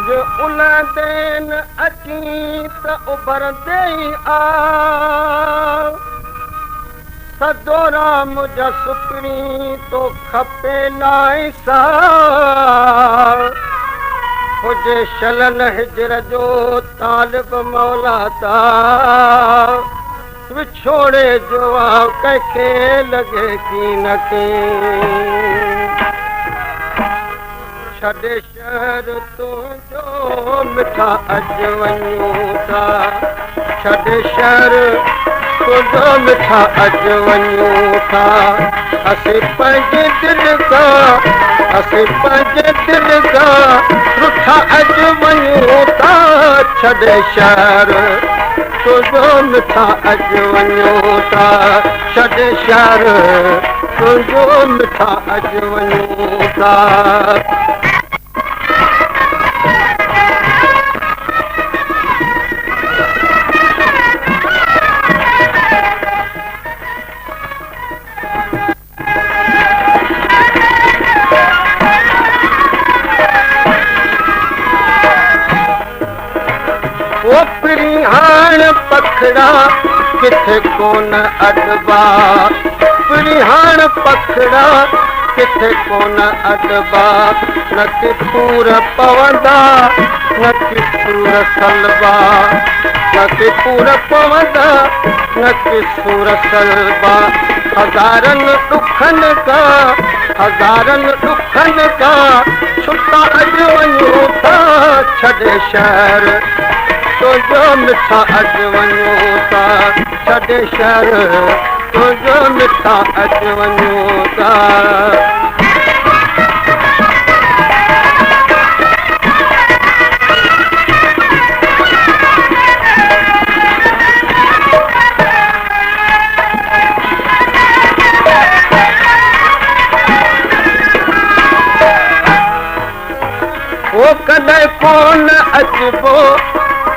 जो उलदेन अची त उभरंदे आ सदोरा मुंहिंजा सुपिणी तो खपे नाई सा हुजे शलन हिजर जो तालिब मौला ता विछोड़े जो कंहिंखे लॻे की न के छॾे शहर तुंहिंजो मिठा अॼु वञूं था छॾे शहर तुंहिंजो मिठा अॼु वञूं था असीं पंहिंजे दिलि खां रुठा अॼु वञूं था छॾे शहर तुंहिंजो मिठा अॼु वञूं था छॾे शहर तुंहिंजो मिठा अॼु वञूं था परिहान पखड़ा किथे कोन अडबा परिहान पखड़ा किथे कोन अडबा न कि पूर पवंदा न कि सूर सलबा न कि पूर पवंदा न कि सूर सलबा हज़ारनि ॾुखनि का छुटा अॼु वञूं था छॾे शहर तुंहिंजो मिठा अॼु वञूं था छॾे शहर तुंहिंजो मिठा अॼु वञूं था वो कॾहिं कोन अचबो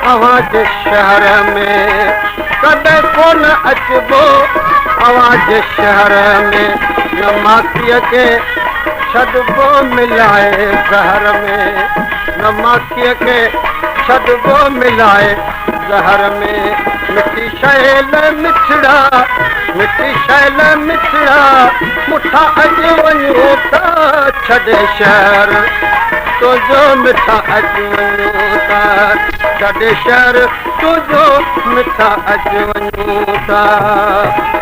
आवाज शहर में कॾहिं कोन अचबो आवाज शहर में न माखीअ खे छॾबो मिलाए ज़हर में न माखीअ खे छॾबो मिलाए ज़हर में मिठी शैल मिठड़ा मुठा अॼु वञूं था छॾे शहर तुंहिंजो मिठा अॼु वञूं था छॾे शहर तुंहिंजो मिठा अॼु वञूं था